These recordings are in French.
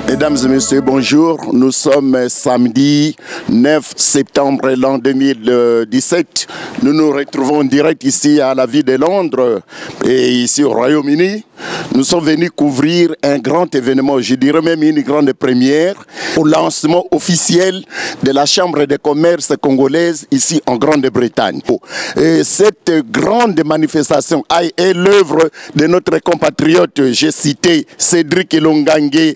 Mesdames et messieurs, bonjour. Nous sommes samedi 9 septembre l'an 2017. Nous nous retrouvons en direct ici à la ville de Londres et ici au Royaume-Uni. Nous sommes venus couvrir un grand événement, je dirais même une grande première, au lancement officiel de la Chambre de commerce congolaise ici en Grande-Bretagne. Et cette grande manifestation est l'œuvre de notre compatriote, j'ai cité Cédric Longangue et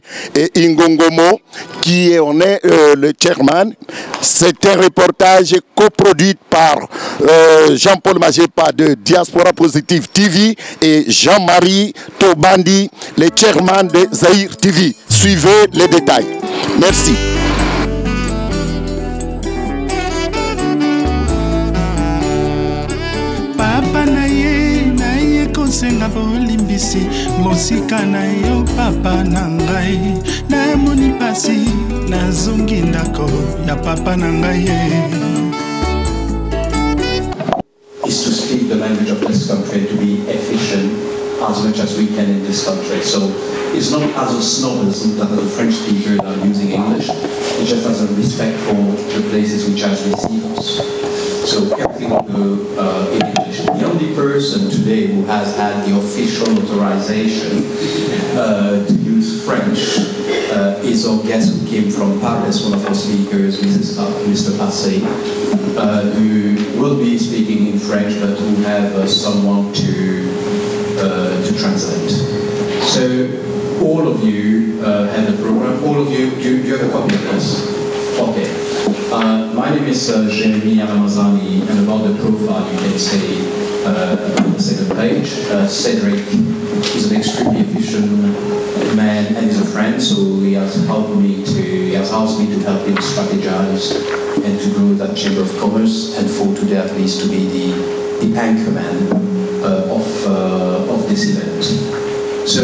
Ingongomo, qui en est le chairman. C'est un reportage coproduit par Jean-Paul Majepa de Diaspora Positive TV et Jean-Marie Tobandi, le chairman de Zahir TV. Suivez les détails. Merci. Papa naye konsenga bolimbisi mosika na yo papa na ngai namoni pasi nazongi ndako ya papa na ngai is to speak the language of this country, to be efficient as much as we can in this country. So it's not as a snobism that the French speakers are using English, it's just as a respect for the places which has received us. So everything will go in English. The only person today who has had the official authorization to use French is our guest who came from Paris, one of our speakers, Mr. Passé, who will be speaking in French but who have someone to translate. So all of you have the program. All of you, do you have a copy of this? Okay. My name is Jeremy Alamazani, and about the profile you can say on the second page, Cedric is an extremely efficient man and is a friend, so he has asked me to help him strategize and to grow that Chamber of Commerce, and for today at least to be the anchorman of this event. So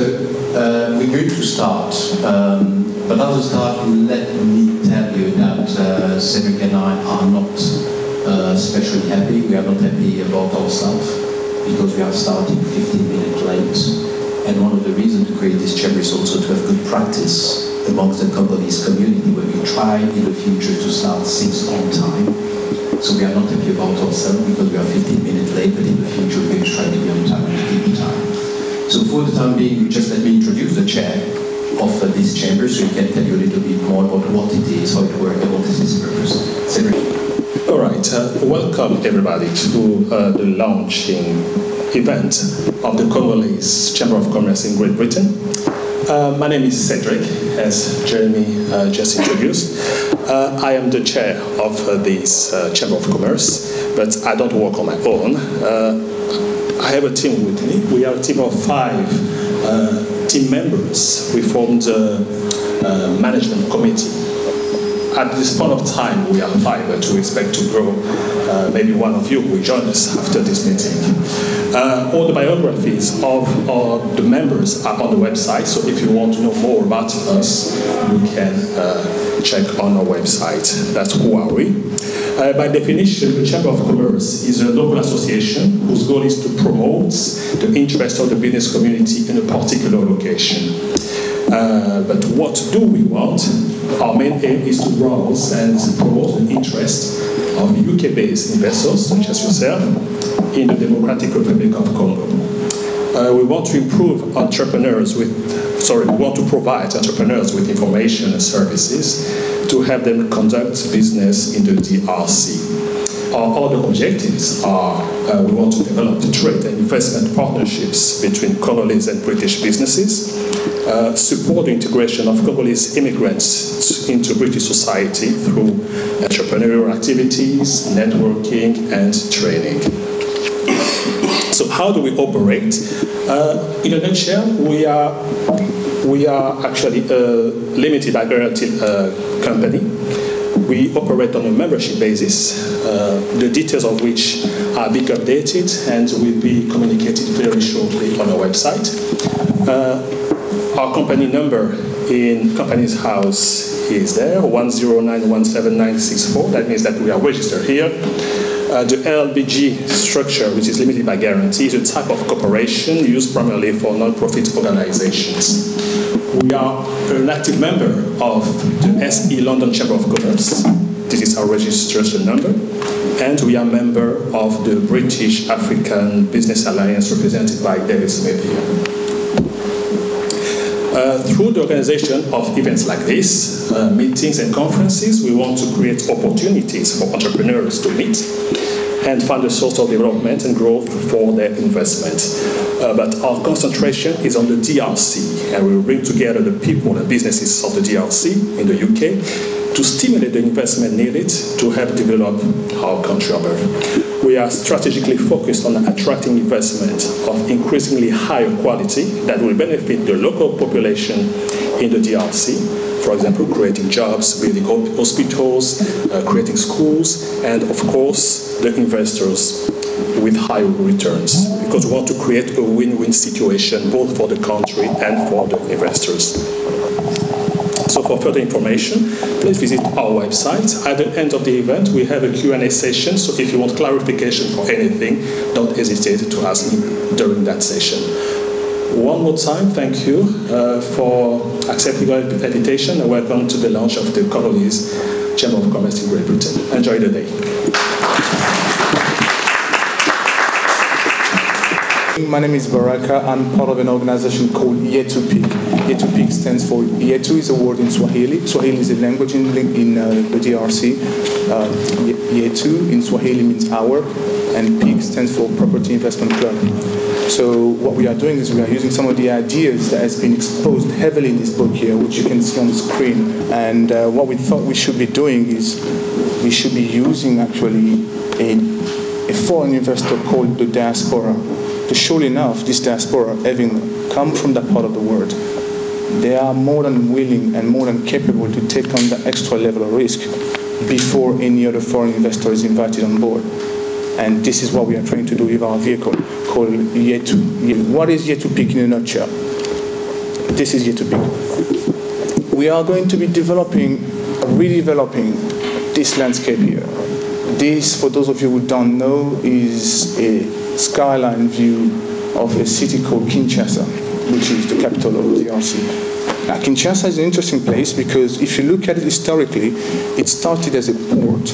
we're going to start, but as a start, let me tell you that Cedric and I are not especially happy. We are not happy about ourselves because we are starting 15 minutes late. And one of the reasons to create this chamber is also to have good practice amongst the Congolese community when we try in the future to start things on time. So we are not happy about ourselves because we are 15 minutes late, but in the future we're going to try to be on time and keep time. So for the time being, just let me introduce the chair of this chamber so he can tell you a little bit more about what it is, how it works, and what is its purpose. Cedric. All right, welcome everybody to the launching event of the Congolese Chamber of Commerce in Great Britain. My name is Cedric, as Jeremy just introduced. I am the chair of this Chamber of Commerce, but I don't work on my own. I have a team with me. We are a team of 5 team members. We formed a management committee. At this point of time, we are 5, but we expect to grow. Maybe one of you will join us after this meeting. All the biographies of the members are on the website, so if you want to know more about us, you can check on our website. That's who are we. By definition, the Chamber of Commerce is a local association whose goal is to promote the interest of the business community in a particular location. But what do we want? Our main aim is to browse and promote the interest of UK-based investors, such as yourself, in the Democratic Republic of Congo. We want to improve entrepreneurs we want to provide entrepreneurs with information and services to help them conduct business in the DRC. Our other objectives are we want to develop the trade and investment partnerships between Congolese and British businesses, support the integration of Congolese immigrants into British society through entrepreneurial activities, networking, and training. So how do we operate? In a nutshell, we are actually a limited liability company. We operate on a membership basis, the details of which are being updated and will be communicated very shortly on our website. Our company number in Companies House is there, 109179964. That means that we are registered here. The LBG structure, which is limited by guarantee, is a type of corporation used primarily for non-profit organizations. We are an active member of the SE London Chamber of Commerce. This is our registration number. And we are a member of the British African Business Alliance, represented by David Smith here. Through the organization of events like this, meetings and conferences, we want to create opportunities for entrepreneurs to meet and find a source of development and growth for their investment. But our concentration is on the DRC, and we will bring together the people and businesses of the DRC in the UK to stimulate the investment needed to help develop our country on earth. We are strategically focused on attracting investment of increasingly higher quality that will benefit the local population in the DRC. For example, creating jobs, building hospitals, creating schools, and of course, the investors with high returns, because we want to create a win-win situation both for the country and for the investors. So for further information, please visit our website. At the end of the event, we have a Q&A session, so if you want clarification for anything, don't hesitate to ask me during that session. One more time, thank you for accepting our invitation, and welcome to the launch of the Congolese Chamber of Commerce in Great Britain. Enjoy the day. My name is Baraka. I'm part of an organization called Yetu-PIC. Yetu-PIC stands for, Yetu is a word in Swahili. Swahili is a language in the DRC. Yetu in Swahili means our, and PIC stands for Property Investment Club. So what we are doing is we are using some of the ideas that has been exposed heavily in this book here, which you can see on the screen. And what we thought we should be doing is we should be using actually a foreign investor called the diaspora. So surely enough, this diaspora, having come from that part of the world, they are more than willing and more than capable to take on the extra level of risk before any other foreign investor is invited on board. And this is what we are trying to do with our vehicle called Yetu. What is Yetu-PIC in a nutshell? This is Yetu-PIC. We are going to be redeveloping this landscape here. This, for those of you who don't know, is a skyline view of a city called Kinshasa, which is the capital of the DRC. Now, Kinshasa is an interesting place because if you look at it historically, it started as a port.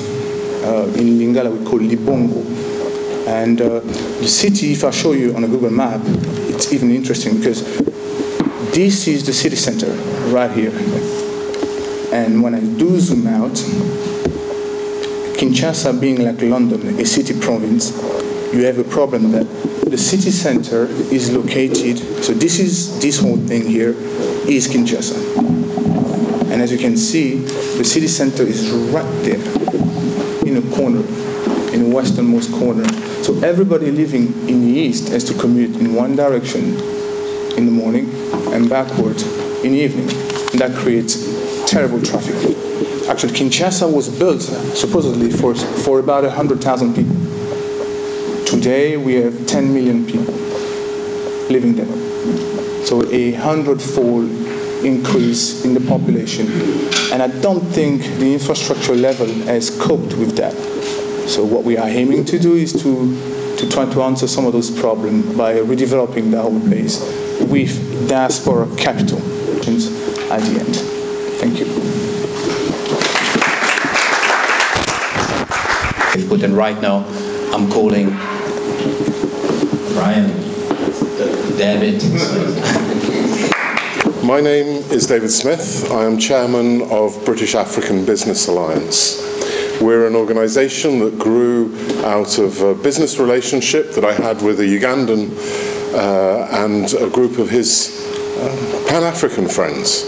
In Lingala we call Libongo. And the city, if I show you on a Google map, it's even interesting because this is the city center right here. And when I do zoom out, Kinshasa being like London, a city province, you have a problem that the city center is located, so this whole thing here is Kinshasa. And as you can see, the city center is right there in a corner, in the westernmost corner. So everybody living in the east has to commute in one direction in the morning and backward in the evening. And that creates terrible traffic. Actually, Kinshasa was built supposedly for about 100,000 people. Today, we have 10 million people living there. So a 100-fold increase in the population. And I don't think the infrastructure level has coped with that. So what we are aiming to do is to try to answer some of those problems by redeveloping the whole place with diaspora capital at the end. Thank you. And right now, I'm calling Brian, David. My name is David Smith. I am chairman of British African Business Alliance. We're an organisation that grew out of a business relationship that I had with a Ugandan and a group of his Pan-African friends,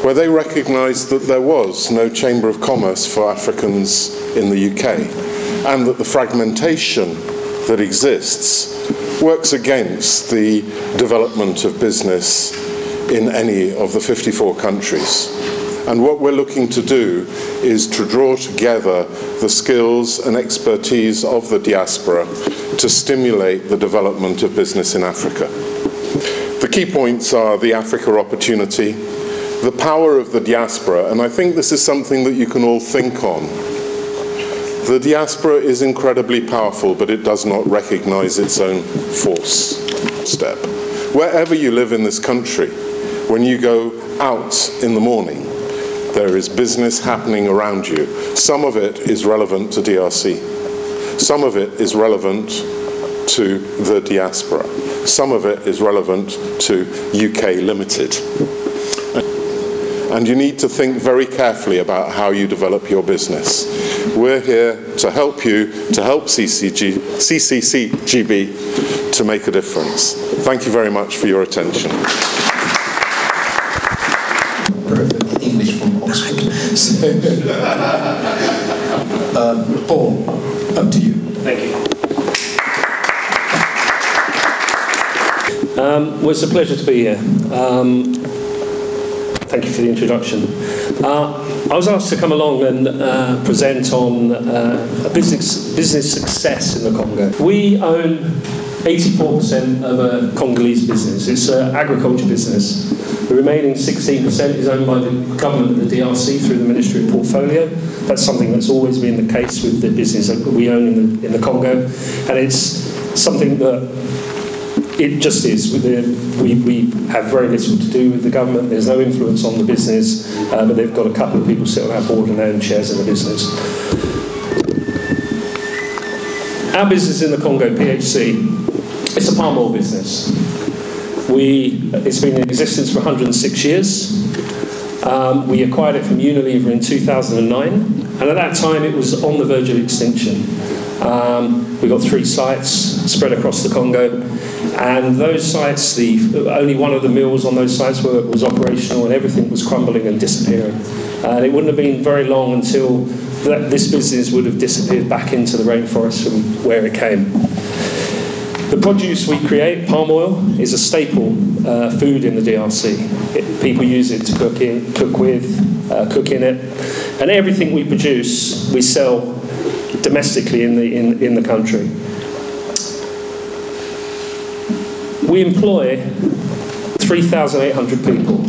where they recognised that there was no Chamber of Commerce for Africans in the UK, and that the fragmentation that exists works against the development of business in any of the 54 countries. And what we're looking to do is to draw together the skills and expertise of the diaspora to stimulate the development of business in Africa. The key points are the Africa opportunity, the power of the diaspora, and I think this is something that you can all think on. The diaspora is incredibly powerful, but it does not recognize its own force step. Wherever you live in this country, when you go out in the morning, there is business happening around you. Some of it is relevant to DRC. Some of it is relevant to the diaspora. Some of it is relevant to UK Limited. And you need to think very carefully about how you develop your business. We're here to help you, to help CCCGB to make a difference. Thank you very much for your attention. Perfect English from Oxford. Paul, up to you. Thank you. Well, it's a pleasure to be here. Thank you for the introduction. I was asked to come along and present on a business success in the Congo. We own 84% of a Congolese business. It's an agriculture business. The remaining 16% is owned by the government of the DRC through the Ministry of Portfolio. That's something that's always been the case with the business that we own in the Congo, and it's something that it just is. We have very little to do with the government. There's no influence on the business, but they've got a couple of people sit on our board and own shares in the business. Our business in the Congo, PHC, it's a palm oil business. It's been in existence for 106 years. We acquired it from Unilever in 2009, and at that time it was on the verge of extinction. We've got 3 sites spread across the Congo, and those sites, only one of the mills on those sites was operational, and everything was crumbling and disappearing. And it wouldn't have been very long until this business would have disappeared back into the rainforest from where it came. The produce we create, palm oil, is a staple food in the DRC. People use it to cook in it, and everything we produce, we sell domestically in the country. We employ 3,800 people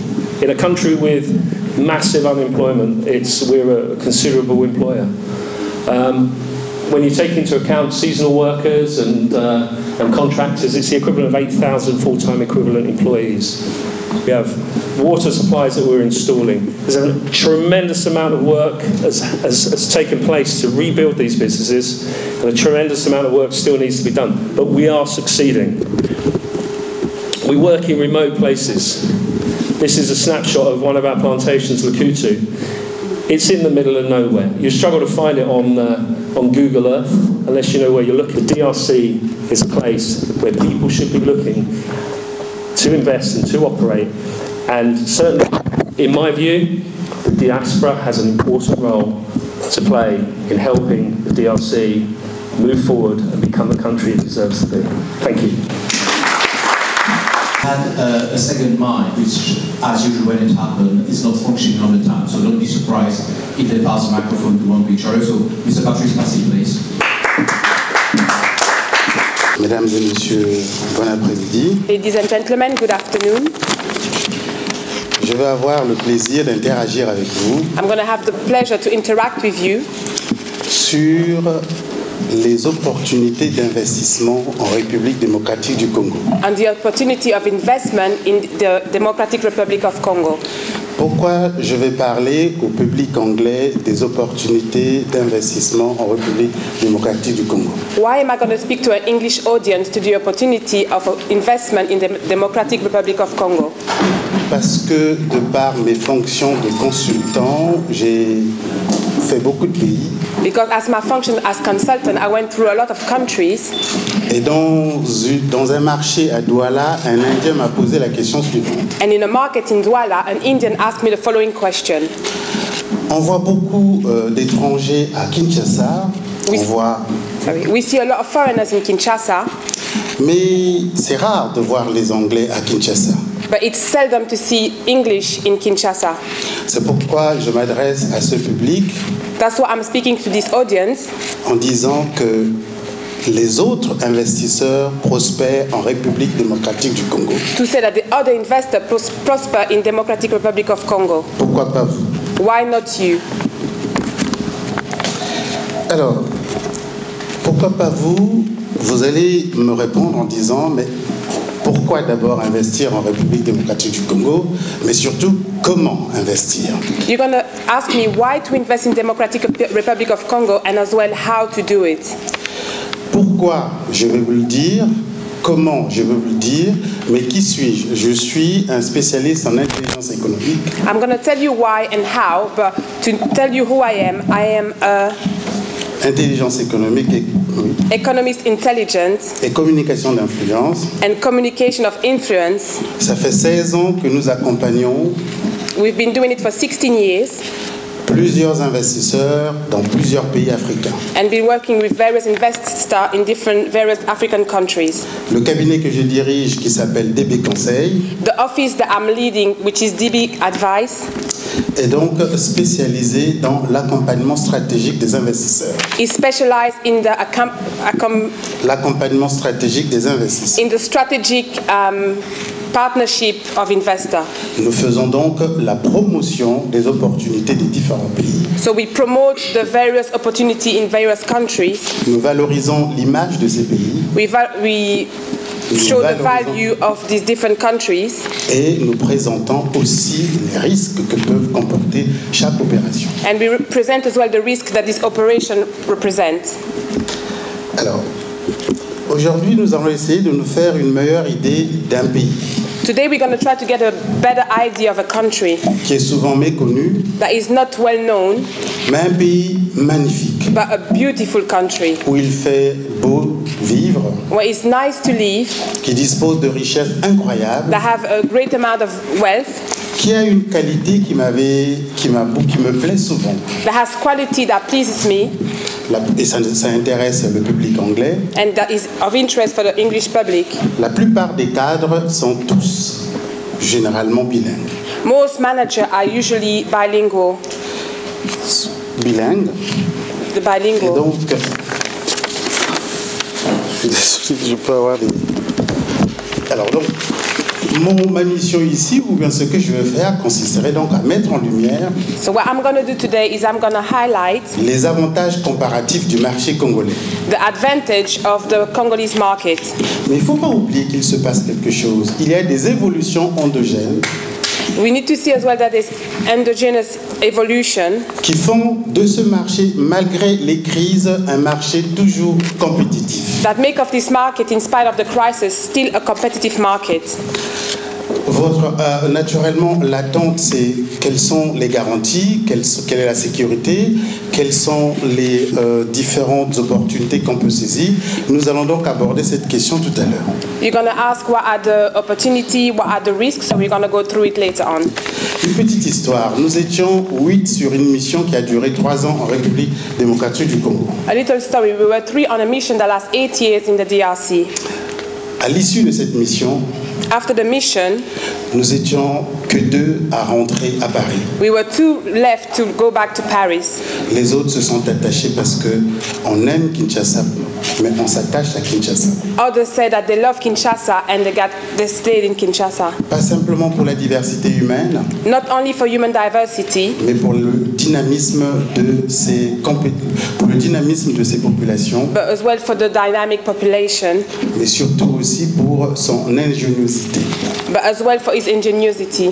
in a country with massive unemployment. We're a considerable employer. When you take into account seasonal workers and contractors, it's the equivalent of 8,000 full-time equivalent employees. We have water supplies that we're installing. There's a tremendous amount of work has taken place to rebuild these businesses, and a tremendous amount of work still needs to be done. But we are succeeding. We work in remote places. This is a snapshot of one of our plantations, Lukutu. It's in the middle of nowhere. You struggle to find it on Google Earth unless you know where you're looking. The DRC is a place where people should be looking to invest and to operate. And certainly, in my view, the diaspora has an important role to play in helping the DRC move forward and become the country it deserves to be. Thank you. Had a second mic, which, as usual when it happened, is not functioning all the time. So don't be surprised if they pass the microphone to one to each other. So, Mr. Patrice Passy, please. Mesdames et messieurs, bon après-midi. Ladies and gentlemen, good afternoon. Je vais avoir le plaisir d'interagir avec vous. I'm going to have the pleasure to interact with you sur les opportunités d'investissement en République démocratique du Congo. And the opportunity of investment in the Democratic Republic of Congo. Pourquoi je vais parler au public anglais des opportunités d'investissement en République démocratique du Congo? Why am I going to speak to an English audience to the opportunity of investment in the Democratic Republic of Congo? Parce que de par mes fonctions de consultant, j'ai fait beaucoup de pays. Because as my function as consultant, I went through a lot of countries. Et dans un marché à Douala, un Indien m'a posé la question suivante. And in a market in Douala, an Indian asked me the following question. On voit beaucoup d'étrangers à Kinshasa. We see a lot of foreigners in Kinshasa. Mais c'est rare de voir les Anglais à Kinshasa. But it's seldom to see English in Kinshasa. C'est pourquoi je m'adresse à ce public. That's why I'm speaking to this audience. En disant que les autres investisseurs prospèrent en République démocratique du Congo. To say that the other investors prosper in Democratic Republic of Congo. Pourquoi pas vous? Why not you? Alors, pourquoi pas vous? Vous allez me répondre en disant, mais pourquoi d'abord investir en République démocratique du Congo, mais surtout, comment investir? You're going to ask me why to invest in Democratic Republic of Congo and as well how to do it. Pourquoi? Je vais vous le dire. Comment? Je vais vous le dire. Mais qui suis-je? Je suis un spécialiste en intelligence économique. I'm going to tell you why and how, but to tell you who I am a Intelligence économique et economist intelligence et communication d'influence. and communication of influence. Ça fait 16 ans que nous accompagnons We've been doing it for 16 years plusieurs investisseurs dans plusieurs pays africains. and been working with various investors in various African countries. Le cabinet que je dirige, qui s'appelle DB Conseil, The office that I'm leading, which is DB Advice, est donc spécialisé dans l'accompagnement stratégique des investisseurs. is specialized in the L'accompagnement stratégique des investisseurs. in the strategic partnership of investors. Nous faisons donc la promotion des opportunités des différents pays. So we promote the various opportunity in various countries. Nous valorisons l'image de ces pays. We show the value of these different countries. Et nous présentons aussi les risques que peuvent comporter chaque opération. And we present as well the risk that this operation represents. Alors, aujourd'hui, nous allons essayer de nous faire une meilleure idée d'un pays Today we're going to try to get a better idea of a country qui est souvent méconnu, that is not well known, mais un pays magnifique but a beautiful country où il fait beau vivre, where it's nice to live, qui dispose de richesses incroyables, that have a great amount of wealth, qui a une qualité qui me plaît souvent. that has quality that pleases me, Et ça intéresse le public anglais. and that is of interest for the English public. La plupart des cadres sont tous généralement bilingues. Most managers are usually bilingual. Bilingues. The Et bilingual. donc, je peux avoir des... Alors donc, ma mission ici, ou bien ce que je vais faire, consisterait donc à mettre en lumière So what I'm going to do today is I'm going to highlight les avantages comparatifs du marché congolais. the advantage of the Congolese market. Mais il ne faut pas oublier qu'il se passe quelque chose. Il y a des évolutions endogènes We need to see as well that there's endogenous evolution qui font de ce marché, malgré les crises, un marché toujours compétitif. that make of this market, in spite of the crisis, still a competitive market. Naturellement, l'attente, c'est quelles sont les garanties, quelle est la sécurité, quelles sont les différentes opportunités qu'on peut saisir. Nous allons donc aborder cette question tout à l'heure. You're going to ask what are the opportunities, what are the risks, so we're going to go through it later on. Une petite histoire. Nous étions 8 sur une mission qui a duré 3 ans en République démocratique du Congo. A little story, we were 3 on a mission that last 8 years in the DRC. À l'issue de cette mission, After the mission, nous étions que 2 à rentrer à Paris. we were 2 left to go back to Paris. Les autres se sont attachés parce qu'on aime Kinshasa, mais on s'attache à Kinshasa. Others said that they love Kinshasa and they stayed in Kinshasa. Pas simplement pour la diversité humaine, Not only for human diversity, mais pour le dynamisme de ces populations, but as well for the dynamic population, mais surtout aussi pour son ingéniosité. but as well for its ingenuity.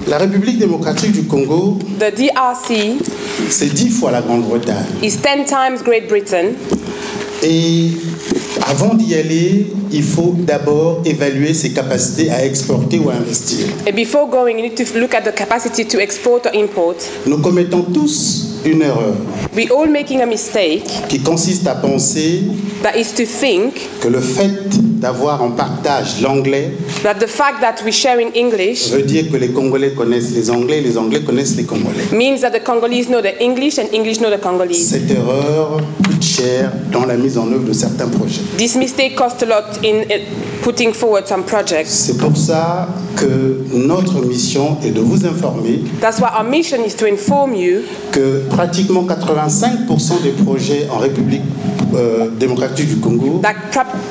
La République démocratique du Congo, The DRC c'est 10 fois la Grande-Bretagne. is 10 times Great Britain, Et avant d'y aller, il faut d'abord évaluer ses capacités à exporter ou à investir. and before going, you need to look at the capacity to export or import. Nous commettons tous une erreur We all making a mistake qui consiste à penser that is to think que le fait d'avoir en partage l'anglais that the fact that we share in English veut dire que les Congolais connaissent les Anglais et les Anglais connaissent les Congolais. means that the Congolese know the English and English know the Congolese. Cette erreur coûte cher dans la mise en œuvre de certains projets. This mistake cost a lot in putting forward some projects. C'est pour ça que notre mission est de vous informer That's why our mission is to inform you que pratiquement 85% des projets en République démocratique du Congo that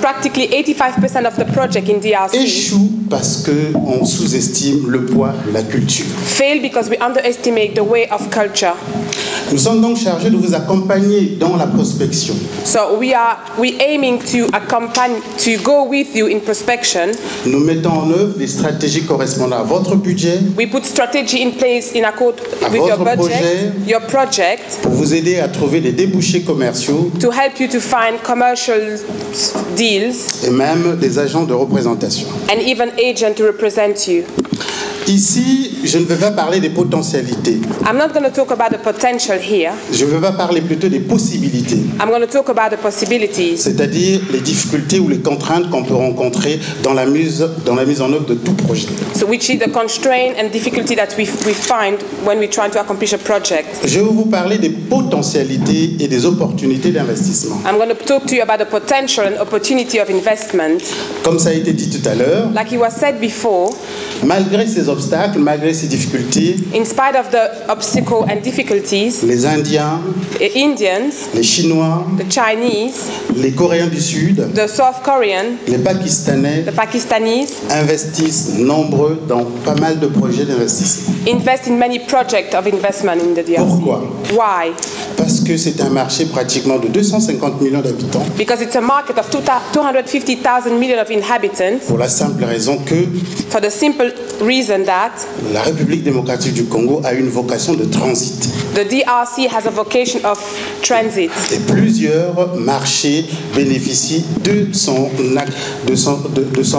practically 85% of the project in DRC échouent parce qu'on sous-estime le poids de la culture. fail because we underestimate the way of culture. Nous sommes donc chargés de vous accompagner dans la prospection. So we aiming to go with you in prospection. Nous mettons en œuvre des stratégies correspondant à votre budget. We put strategy in place in accord with your budget, your project, pour vous aider à trouver des débouchés commerciaux, to help you to find commercial deals, et même des agents de représentation. And even agent to represent you. Ici, je ne vais pas parler des potentialités. I'm not going to talk about the potential here. Je vais parler plutôt des possibilités. I'm going to talk about the possibilities. C'est-à-dire les difficultés ou les contraintes qu'on peut rencontrer dans la mise en œuvre de tout projet. So which is the constraint and difficulty that we find when we're trying to accomplish a project. Je vais vous parler des potentialités et des opportunités d'investissement. I'm going to talk to you about the potential and opportunity of investment. Comme ça a été dit tout à l'heure, like it was said before, malgré ces obstacles, malgré ces difficultés, in spite of the obstacle and difficulties, les Indiens, Indians, les Chinois, the Chinese, les Coréens du Sud, the South Korean, les Pakistanais, the Pakistanis, investissent nombreux dans pas mal de projets d'investissement. Invest in many projects of investment in the DRC. Pourquoi? Why? Parce que c'est un marché pratiquement de 250 millions d'habitants. Because it's a market of 250,000 million of inhabitants. Pour la simple raison que for the simple reason that la République démocratique du Congo a une vocation de transit. The DRC has a vocation of transit. Et plusieurs marchés bénéficient de son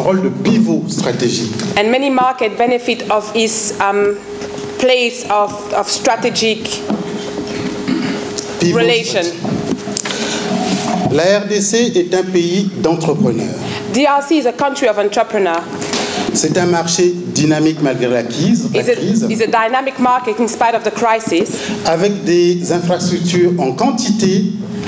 rôle de pivot stratégique. And many markets benefit of its place of strategic relation. La RDC est un pays d'entrepreneurs. DRC is a country of entrepreneurs. C'est un marché dynamique malgré la crise. It's a dynamic market in spite of the crisis. Avec des infrastructures en quantité.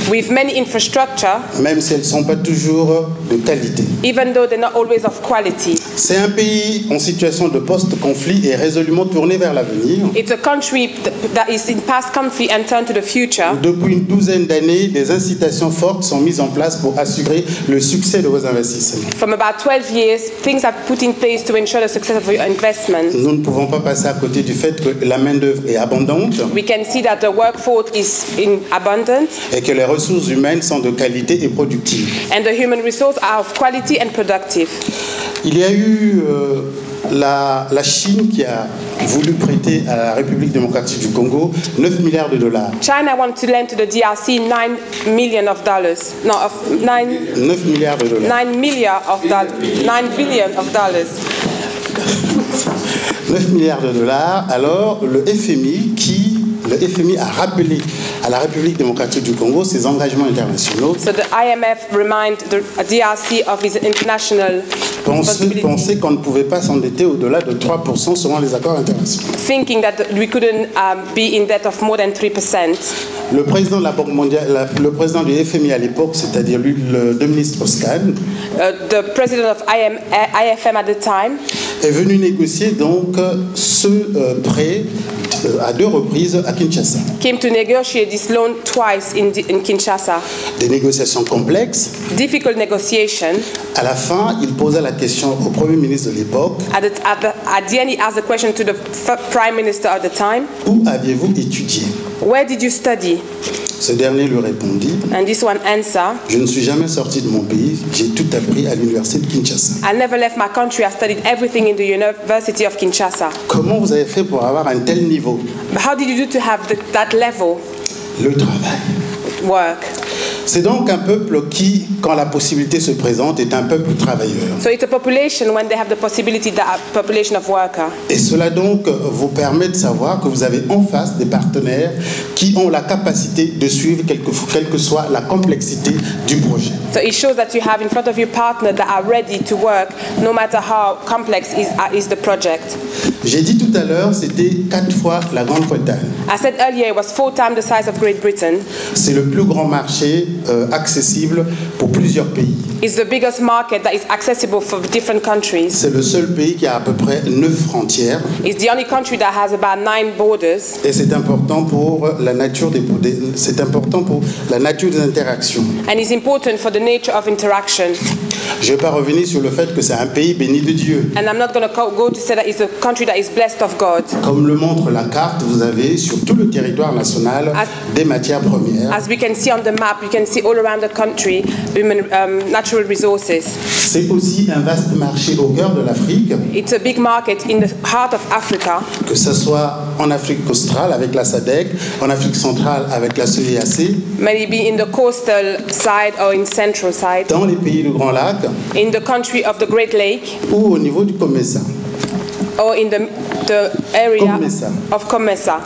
With many infrastructure. Même si elles ne sont pas toujours de qualité. Even though they're not always of quality. C'est un pays en situation de post-conflit et résolument tourné vers l'avenir. It's a country that is in past conflict and turned to the future. Depuis une douzaine d'années, des incitations fortes sont mises en place pour assurer le succès de vos investissements. From about 12 years, things are put in place to ensure the success of your investment. Nous ne pouvons pas passer à côté du fait que la main-d'œuvre est abondante. We can see that the workforce is in abundance. Et que les ressources humaines sont de qualité et productives. And the human resources are of quality and productive. Il y a eu la Chine qui a voulu prêter à la République démocratique du Congo 9 milliards de dollars. China wants to lend to the DRC $9 million. No, of 9 milliards de dollars. 9 billion of dollars. 9 milliards de dollars. Alors le FMI a rappelé à la République démocratique du Congo ses engagements internationaux. So the IMF remind the DRC of its international responsibility. Penser qu'on ne pouvait pas s'endetter au-delà de 3% selon les accords internationaux. Thinking that we couldn't be in debt of more than 3%. Le président de la Banque mondiale, le président du FMI à l'époque, c'est-à-dire le ministre Oscan, the president of IFM at the time, est venu négocier donc ce prêt à 2 reprises à Kinshasa. Came to negotiate this loan twice in Kinshasa. Des négociations complexes. Difficult negotiation. À la fin, il posa la question au Premier ministre de l'époque. At the end, he asked the question to the Prime Minister at the time. Où aviez-vous étudié? Where did you study? Ce dernier lui répondit. And this one answer. Je ne suis jamais sorti de mon pays. J'ai tout appris à l'université de Kinshasa. I never left my country. I studied everything in the University of Kinshasa. Comment vous avez fait pour avoir un tel niveau? But how did you do to have that level? Le travail. Work. C'est donc un peuple qui, quand la possibilité se présente, est un peuple travailleur. So it's a population when they have the possibility, that population of worker. Et cela donc vous permet de savoir que vous avez en face des partenaires qui ont la capacité de suivre quelle que soit la complexité du projet. So it shows that you have in front of you partners that are ready to work, no matter how complex is the project. J'ai dit tout à l'heure, c'était 4 fois la Grande-Bretagne. I said earlier it was 4 times the size of Great Britain. C'est le plus grand marché accessible pour plusieurs pays. It's the biggest market that is accessible for different countries. C'est le seul pays qui a à peu près 9 frontières. It's the only country that has about 9 borders. Et c'est important pour la nature des interactions. And it's important for the nature of interaction. Je ne vais pas revenir sur le fait que c'est un pays béni de Dieu. And I'm not going to go to say that it's a country that is blessed of God. Comme le montre la carte, vous avez sur tout le territoire national des matières premières. As we can see on the map, you can see all around the country natural resources. C'est aussi un vaste marché au cœur de l'Afrique. It's a big market in the heart of Africa. Que ce soit en Afrique australe avec la SADC, en Afrique centrale avec la CEEAC, maybe in the coastal side or in central side, dans les pays du Grand Lac, in the country of the Great Lake, ou au niveau du COMESA. Or in the area of COMESA.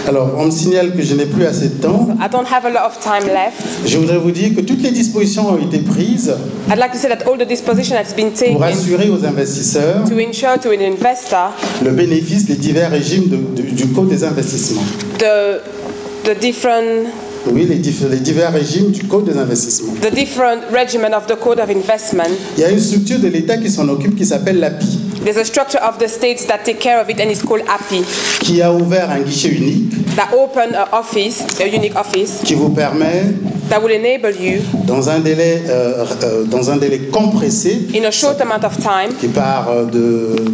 Alors, on me signale que je n'ai plus assez de temps. I don't have a lot of time left. Je voudrais vous dire que toutes les dispositions ont été prises I'd like to say that all the disposition has been taken pour assurer aux investisseurs to ensure to an investor le bénéfice des divers régimes du Code des investissements. The different Oui, les divers régimes du Code des investissements. The different regimen of the Code of Investment. Il y a une structure de l'État qui s'en occupe qui s'appelle l'API. There's a structure of the states that take care of it and it's called API. Qui a ouvert un guichet unique. That open an office, a unique office. Qui vous permet. That will enable you. Dans un délai compressé. In a short amount of time. Qui part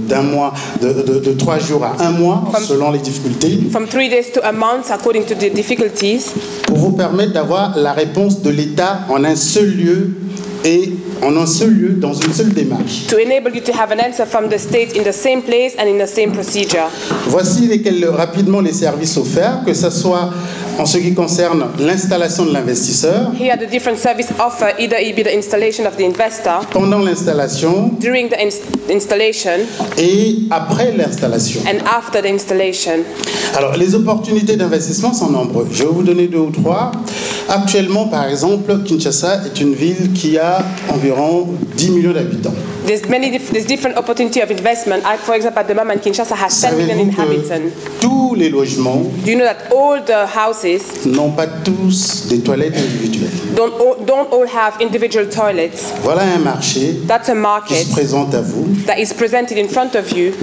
d'un mois, de 3 jours à 1 mois, selon les difficultés. From 3 days to a month, according to the difficulties. Pour vous permettre d'avoir la réponse de l'État en un seul lieu et en un seul lieu, dans une seule démarche. To enable you to have an answer from the state in the same place and in the same procedure. Voici rapidement les services offerts, que ce soit en ce qui concerne l'installation de l'investisseur. Here are the different services offered, either it be the installation of the investor. Pendant l'installation. During the installation. Et après l'installation. And after the installation. Alors, les opportunités d'investissement sont nombreuses. Je vais vous donner 2 ou 3. Actuellement, par exemple, Kinshasa est une ville qui a environ 10 millions d'habitants. There's different opportunity of investment. For example, at the moment, Kinshasa has 10 million inhabitants. Tous les logements. Do you know that all the houses n'ont pas tous des toilettes individuelles. Don't all have individual toilets. Voilà un marché. That's a market qui se présente à vous. That is presented in front of you.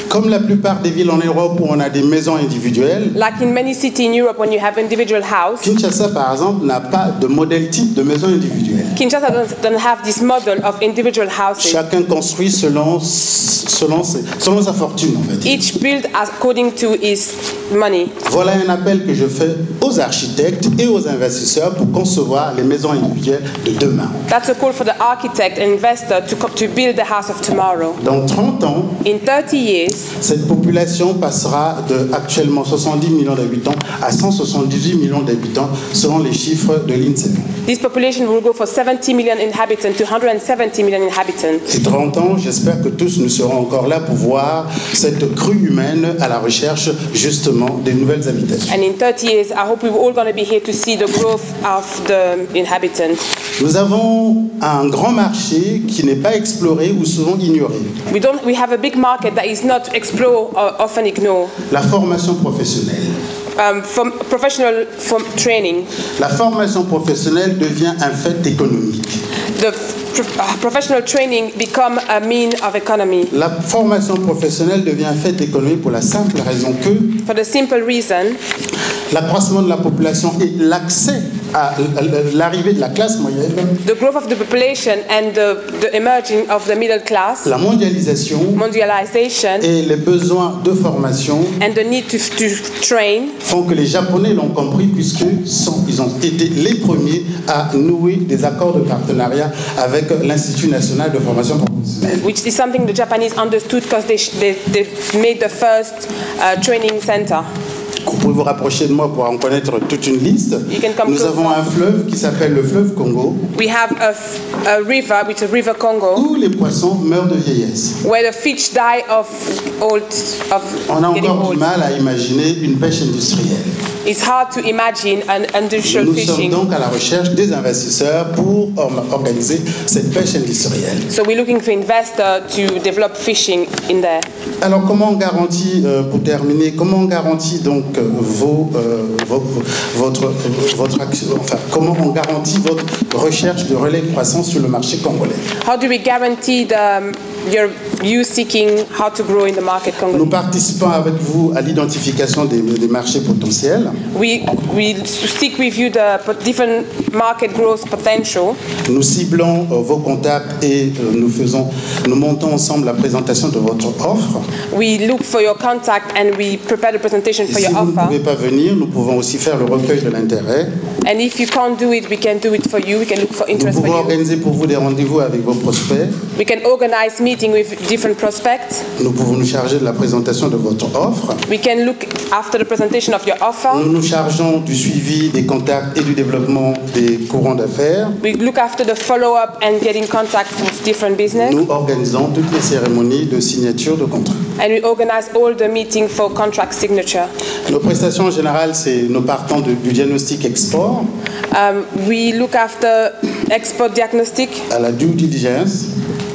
Comme la plupart des villes en Europe où on a des maisons individuelles. Like in many cities in Europe when you have individual house. Kinshasa, par exemple, n'a pas de modèle type de maison individuelle. Kinshasa doesn't have this model of individual houses. Chacun construit selon sa fortune, en fait. Each built according to his money. Voilà un appel que je fais aux architectes et aux investisseurs pour concevoir les maisons individuelles de demain. That's a call for the architect and investor to build the house of tomorrow. Dans 30 ans, in 30 years, cette population passera de actuellement 70 millions d'habitants à 178 millions d'habitants selon les chiffres de l'INSEE. This population will go for 70 million inhabitants to 170 million inhabitants. Et 30 ans, j'espère que tous nous serons encore là pour voir cette crue humaine à la recherche justement des nouvelles habitations. And in 30 years, I hope we're all going to be here to see the growth of the inhabitants. Nous avons un grand marché qui n'est pas exploré ou souvent ignoré. We have a big market that is not explored or often ignored. La formation professionnelle. Professional training. La formation professionnelle devient un fait économique. The professional training become a mean of economy. La formation professionnelle devient un fait économique pour la simple raison que for the simple reason l'accroissement de la population et l'accès à l'arrivée de la classe moyenne, the growth of the population and the emerging of the middle class, la mondialisation et les besoins de formation and the need to train font que les Japonais l'ont compris puisqu'ils ont été les premiers à nouer des accords de partenariat avec l'Institut national de formation professionnelle. Which is something the Japanese understood because they made the first training center. Vous pouvez vous rapprocher de moi pour en connaître toute une liste. Nous avons un fleuve qui s'appelle le fleuve Congo. We have a river, which is River Congo. Où les poissons meurent de vieillesse. Where the fish die of old. On a encore du mal à imaginer une pêche industrielle. It's hard to imagine an industrial fishing. Nous sommes donc à la recherche des investisseurs pour organiser cette pêche industrielle. So we're looking for investors to develop fishing in there. Alors comment on garantit, pour terminer, comment on garantit donc votre action, enfin comment on garantit votre recherche de relais de croissance sur le marché congolais? How do we guarantee you seeking how to grow in the market Congolese? Nous participons avec vous à l'identification des marchés potentiels. We stick with you the different market growth potential. Nous ciblons vos contacts et nous montons ensemble la présentation de votre offre. We look for your contact and we prepare the presentation for your vous ne offer. pouvez pas venir, nous pouvons aussi faire le recueil de l'intérêt. And if you can't do it, we can do it for you. We can look for Nous interest pouvons for you. organiser pour vous des rendez-vous avec vos prospects. We can organize meeting with different prospects. Nous pouvons nous charger de la présentation de votre offre. We can look after the presentation of your offer. Nous nous chargeons du suivi des contacts et du développement des courants d'affaires. We look after the follow-up and getting contact with different business. Nous organisons toutes les cérémonies de signature de contrat. And we organize all the meeting for contract signature. Nos prestations en général, c'est nous partons du diagnostic export We look after export diagnostic à la due diligence.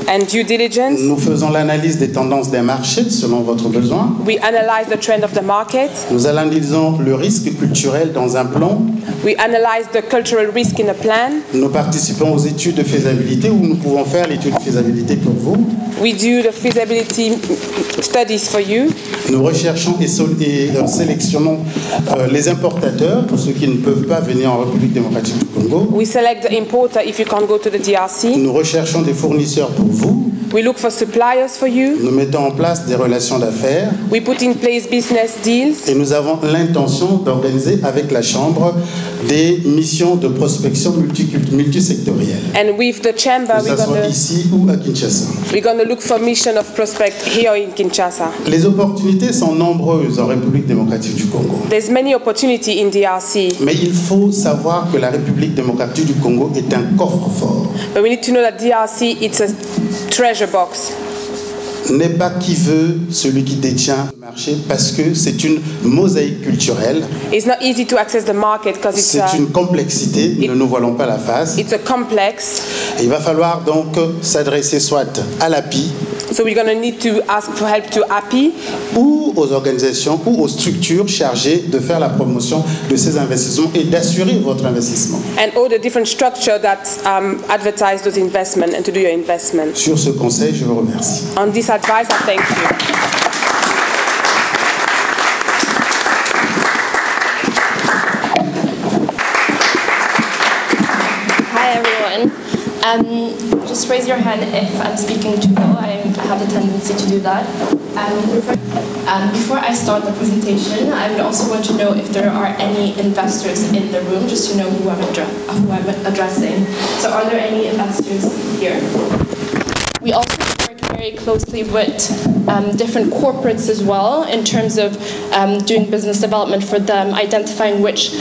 and due diligence. Nous faisons l'analyse des tendances des marchés selon votre besoin. We analyze the trend of the market. Nous analysons le risque culturel dans un plan. We analyze the cultural risk in a plan. Nous participons aux études de faisabilité où nous pouvons faire l'étude de faisabilité pour vous. We do the feasibility studies for you. Nous recherchons et sélectionnons les importateurs pour ceux qui ne peuvent pas venir en République démocratique du Congo. We select the importer if you can't go to the DRC. Nous recherchons des fournisseurs pour vous. We look for suppliers for you. Nous mettons en place des relations d'affaires. We put in place business deals. Et nous avons l'intention d'organiser avec la Chambre des missions de prospection multisectorielles. And with the chamber, Que ce soit ici ou à Kinshasa. we're going to look for mission of prospect here in Kinshasa. Les opportunités sont nombreuses en République démocratique du Congo. There's many opportunity in DRC. Mais il faut savoir que la République démocratique du Congo est un coffre-fort. But we need to know that DRC, it's a treasure box. N'est pas qui veut celui qui détient le marché parce que c'est une mosaïque culturelle. It's not easy to access the market because C'est une complexité, ne nous voilons pas la face. it's a complex. Et il va falloir donc s'adresser soit à l'API, So we're going to need to ask for help to API ou aux organisations ou aux structures chargées de faire la promotion de ces investissements et d'assurer votre investissement. and all the different structure that advertise those investment and to do your investment. Sur ce conseil, je vous remercie. On this advice, I thank you. Hi everyone. Just raise your hand if I'm speaking too low. I have a tendency to do that. Before I start the presentation, I would also want to know if there are any investors in the room, just to know who I'm addressing. So are there any investors here? We also work very closely with different corporates as well in terms of doing business development for them, identifying which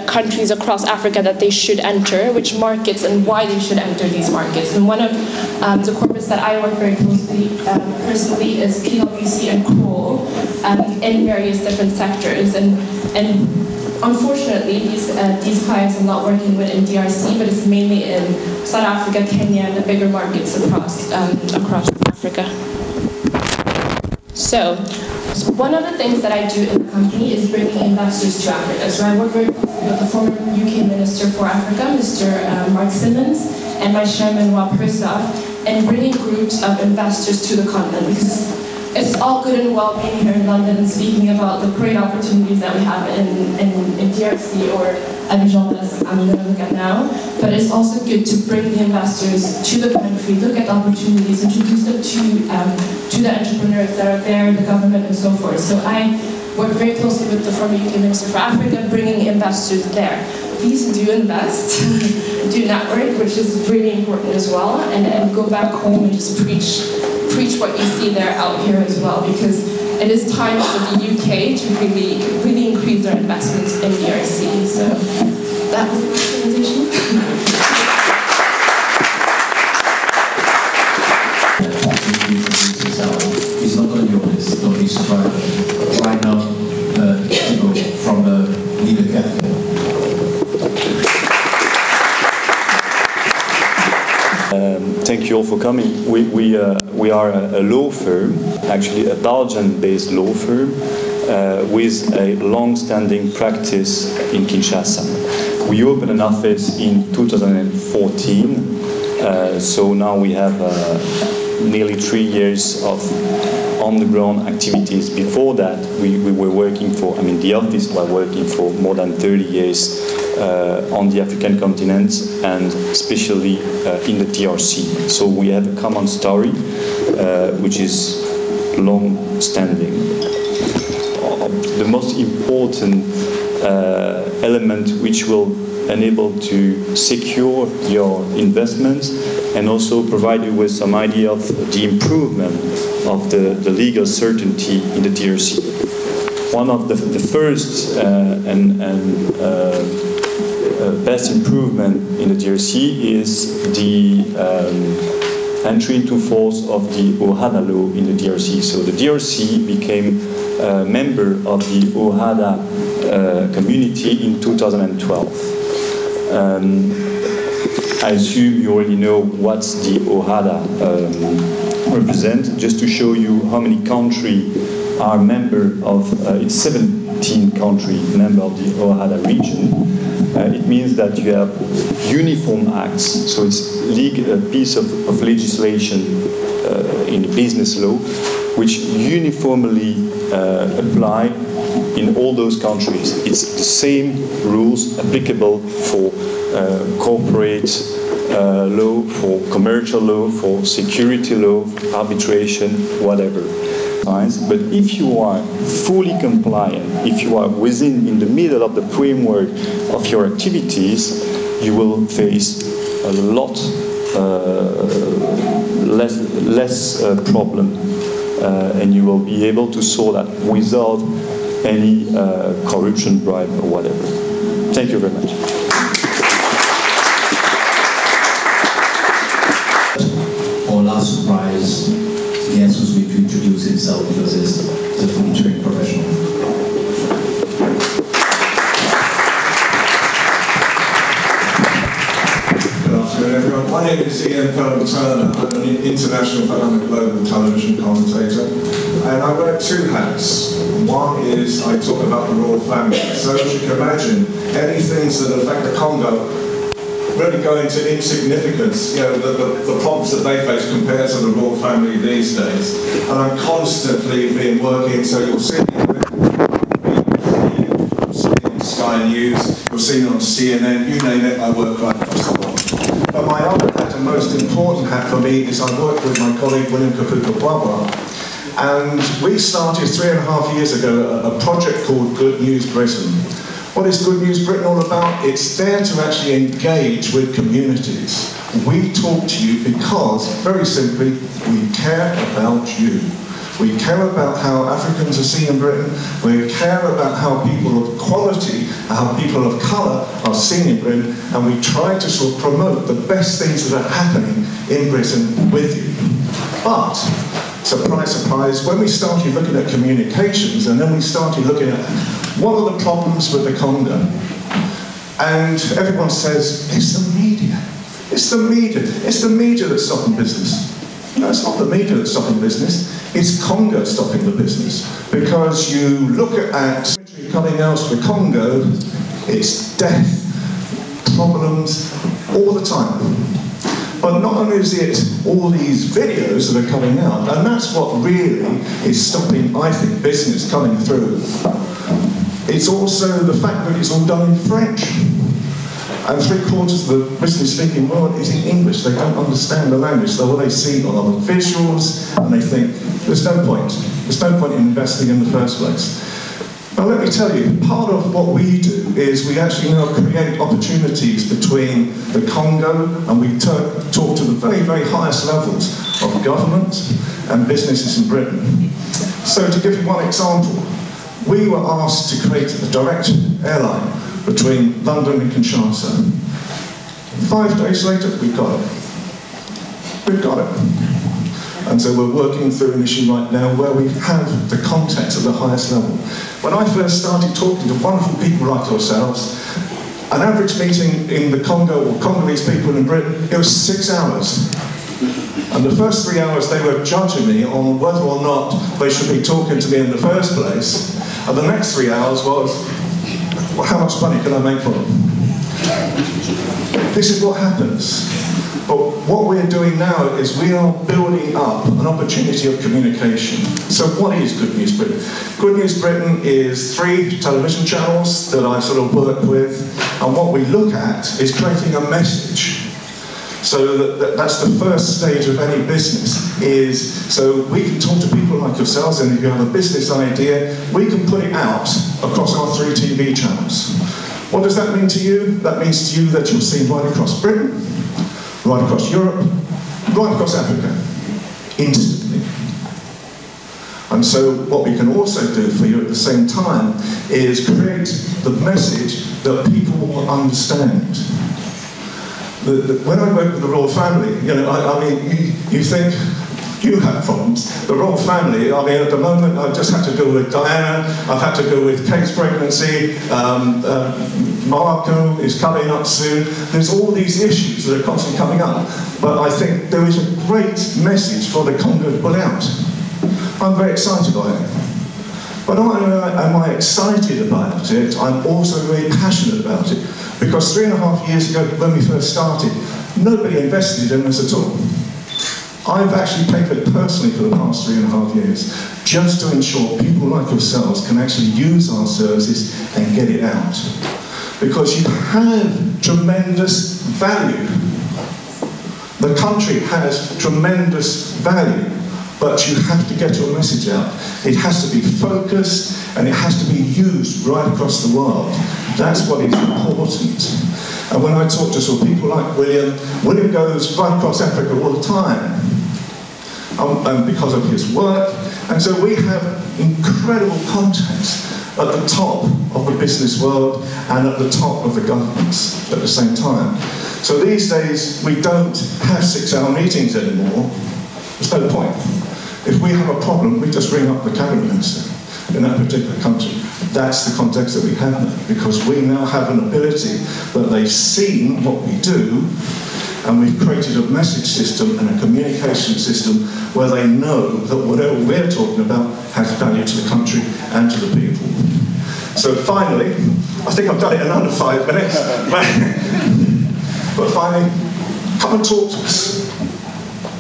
countries across Africa that they should enter, which markets and why they should enter these markets. And one of the corporates that I work very closely personally is PwC and Kroll in various different sectors. And unfortunately, these clients I'm not working with in DRC, but it's mainly in South Africa, Kenya, and the bigger markets across Africa. So one of the things that I do in the company is bringing investors to Africa. So I work very closely with the former UK Minister for Africa, Mr. Mark Simmons, and my chairman, Rob Persaf, and bringing groups of investors to the continent, because it's all good and well being here in London and speaking about the great opportunities that we have in DRC or Abidjan that I'm going to look at now, but it's also good to bring the investors to the country, look at opportunities, introduce them to the entrepreneurs that are there, the government and so forth. So I work very closely with the former UK Minister for Africa, bringing investors there. Please do invest, do network, which is really important as well, and go back home and just preach what you see there out here as well, because it is time for the UK to really increase their investments in DRC. So that was my presentation. It's not on your list, don't be surprised. Why not from the leader category? Thank you all for coming. We are a law firm, actually a Belgian-based law firm, with a long-standing practice in Kinshasa. We opened an office in 2014, so now we have nearly 3 years of on-the-ground activities. Before that, we were working for, the office was working for more than 30 years on the African continent and especially in the DRC. So we have a common story, which is long-standing. the most important element which will enable to secure your investments and also provide you with some idea of the improvement of the legal certainty in the DRC. One of the first and best improvement in the DRC is the entry into force of the OHADA law in the DRC. So the DRC became a member of the OHADA community in 2012. I assume you already know what the OHADA represents. Just to show you how many countries are member of, it's 17 countries member of the OHADA region. It means that you have uniform acts, so it's a piece of legislation in business law, which uniformly apply in all those countries. It's the same rules applicable for corporate law, for commercial law, for security law, arbitration, whatever. But if you are fully compliant, if you are in the middle of the framework of your activities, you will face a lot less problem, and you will be able to solve that without any corruption, bribe, or whatever. Thank you very much. Our last surprise guest was going to introduce himself because he's a fully trained professional. Good afternoon, everyone. My name is Ian Turner. I'm an international and global television commentator, and I wear two hats. One is I talk about the royal family. So as you can imagine, any things that affect the Congo really go into insignificance, you know, the problems that they face compared to the royal family these days. And I'm constantly being working, so you'll see me on Sky News, you'll see me on CNN, you name it, I work right across the world. But my other hat, and most important hat for me, is I work with my colleague William Kapuka-Bwabwa, and we started 3.5 years ago a project called Good News Britain. What is Good News Britain all about? It's there to actually engage with communities. We talk to you because, very simply, we care about you. We care about how Africans are seen in Britain. We care about how people of quality, how people of colour are seen in Britain, and we try to sort of promote the best things that are happening in Britain with you. But, surprise, surprise, when we started looking at communications, and then we started looking at what are the problems with the Congo? And everyone says, it's the media. It's the media. It's the media that's stopping business. No, it's not the media that's stopping business. It's Congo stopping the business. Because you look at coming out of the Congo, it's death, problems, all the time. But not only is it all these videos that are coming out, and that's what really is stopping, I think, business coming through. It's also the fact that it's all done in French. And 3/4 of the business-speaking world is in English. They don't understand the language. So what they see are the visuals, and they think, there's no point. There's no point in investing in the first place. Now let me tell you, part of what we do is we actually now create opportunities between the Congo, and we talk to the very, very highest levels of government and businesses in Britain. So to give you one example, we were asked to create a direct airline between London and Kinshasa. 5 days later, we got it. We've got it. And so we're working through an issue right now where we have the contacts at the highest level. When I first started talking to wonderful people like yourselves, an average meeting in the Congo or Congolese people in Britain, it was 6 hours. And the first 3 hours they were judging me on whether or not they should be talking to me in the first place. And the next 3 hours was, well, how much money can I make from them? This is what happens. But what we're doing now is we are building up an opportunity of communication. So what is Good News Britain? Good News Britain is 3 television channels that I sort of work with, and what we look at is creating a message. So that's the first stage of any business, is so we can talk to people like yourselves, and if you have a business idea, we can put it out across our 3 TV channels. What does that mean to you? That means to you that you're seen right across Britain, right across Europe, right across Africa, instantly. And so what we can also do for you at the same time is create the message that people will understand. When I work with the royal family, you know, I mean, you think you have problems. The royal family, I mean, at the moment, I've just had to deal with Diana, I've had to deal with Kate's pregnancy, Marco is coming up soon. There's all these issues that are constantly coming up. But I think there is a great message for the Congo to put out. I'm very excited by it. But not only am I excited about it, I'm also very passionate about it. Because 3.5 years ago, when we first started, nobody invested in us at all. I've actually paid for it personally for the past 3.5 years, just to ensure people like yourselves can actually use our services and get it out. Because you have tremendous value. The country has tremendous value. But you have to get your message out. It has to be focused and it has to be used right across the world. That's what is important. And when I talk to sort of people like William goes right across Africa all the time because of his work. And so we have incredible contacts at the top of the business world and at the top of the governments at the same time. So these days we don't have 6-hour meetings anymore. There's no point. If we have a problem, we just ring up the cabinet minister in that particular country. That's the context that we have now, because we now have an ability that they've seen what we do, and we've created a message system and a communication system where they know that whatever we're talking about has value to the country and to the people. So finally, I think I've done it in under 5 minutes, but finally, come and talk to us.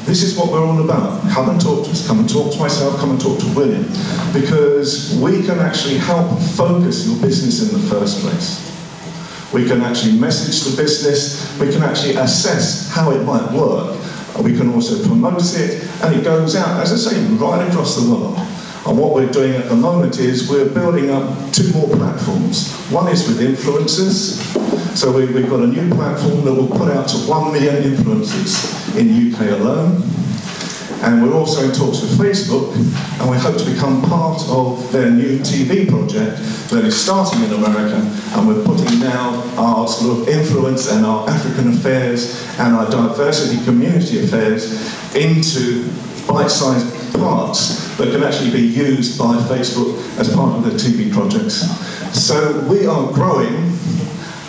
This is what we're all about. Come and talk to us. Come and talk to myself. Come and talk to William. Because we can actually help focus your business in the first place. We can actually message the business. We can actually assess how it might work. We can also promote it. And it goes out, as I say, right across the world. And what we're doing at the moment is we're building up 2 more platforms. One is with influencers. So we've got a new platform that will put out to 1 million influencers in the UK alone. And we're also in talks with Facebook, and we hope to become part of their new TV project that is starting in America, and we're putting now our sort of influence and our African affairs and our diversity community affairs into bite-sized parts that can actually be used by Facebook as part of their TV projects. So we are growing,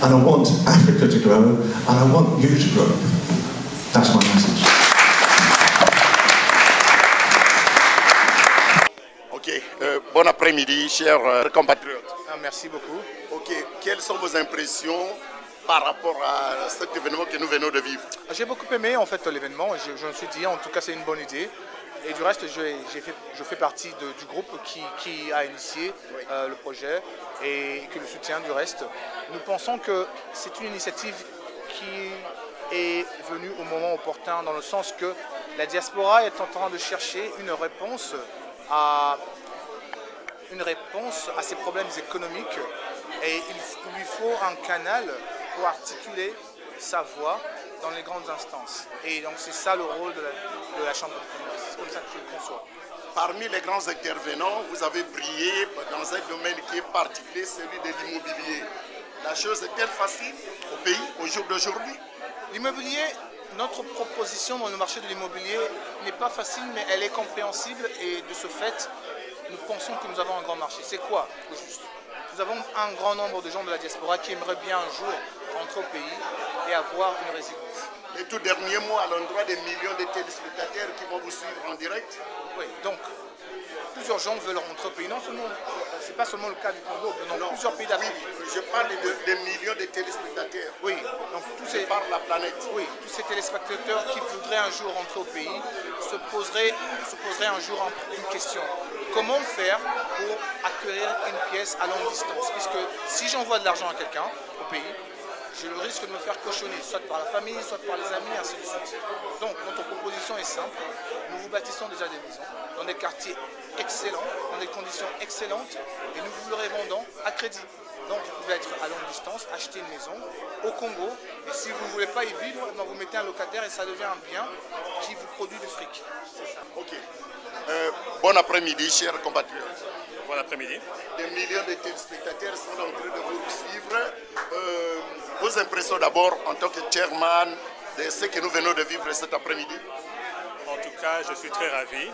and I want Africa to grow, and I want you to grow. That's my message. Ok, bon après-midi, chers compatriotes. Merci beaucoup. Ok, quelles sont vos impressions par rapport à cet événement que nous venons de vivre? J'ai beaucoup aimé en fait l'événement. Je me suis dit, en tout cas, c'est une bonne idée. Et du reste, je fais partie du groupe qui a initié le projet et que le soutient du reste. Nous pensons que c'est une initiative qui est venue au moment opportun, dans le sens que la diaspora est en train de chercher une réponse à ces problèmes économiques, et il lui faut un canal pour articuler sa voix dans les grandes instances. Et donc c'est ça le rôle de la Chambre de commerce. C'est comme ça que je le conçois. Parmi les grands intervenants, vous avez brillé dans un domaine qui est particulier, celui de l'immobilier. La chose est-elle facile au pays au jour d'aujourd'hui? L'immobilier, notre proposition dans le marché de l'immobilier n'est pas facile, mais elle est compréhensible, et de ce fait, nous pensons que nous avons un grand marché. C'est quoi au juste? Nous avons un grand nombre de gens de la diaspora qui aimeraient bien un jour rentrer au pays et avoir une résidence. Les tout derniers mots à l'endroit des millions de téléspectateurs qui vont vous suivre en direct? Oui, donc plusieurs gens veulent rentrer au pays. Non seulement, c'est pas seulement le cas du Congo, mais dans plusieurs pays d'Afrique. Oui, je parle des millions de téléspectateurs. Oui, donc par la planète. Oui, tous ces téléspectateurs qui voudraient un jour rentrer au pays se poseraient un jour une question. Comment faire pour acquérir une pièce à longue distance? Puisque si j'envoie de l'argent à quelqu'un au pays, j'ai le risque de me faire cochonner, soit par la famille, soit par les amis, ainsi de suite. Donc, notre proposition est simple. Nous vous bâtissons déjà des maisons dans des quartiers excellents, dans des conditions excellentes, et nous vous le revendons à crédit. Donc, vous pouvez être à longue distance, acheter une maison au Congo, et si vous ne voulez pas y vivre, vous mettez un locataire et ça devient un bien qui vous produit du fric. Ok. Bon après-midi, chers compatriotes. Bon après-midi. Des millions de téléspectateurs sont en train de vous suivre. Vos impressions d'abord en tant que chairman de ce que nous venons de vivre cet après-midi? En tout cas, je suis très ravi.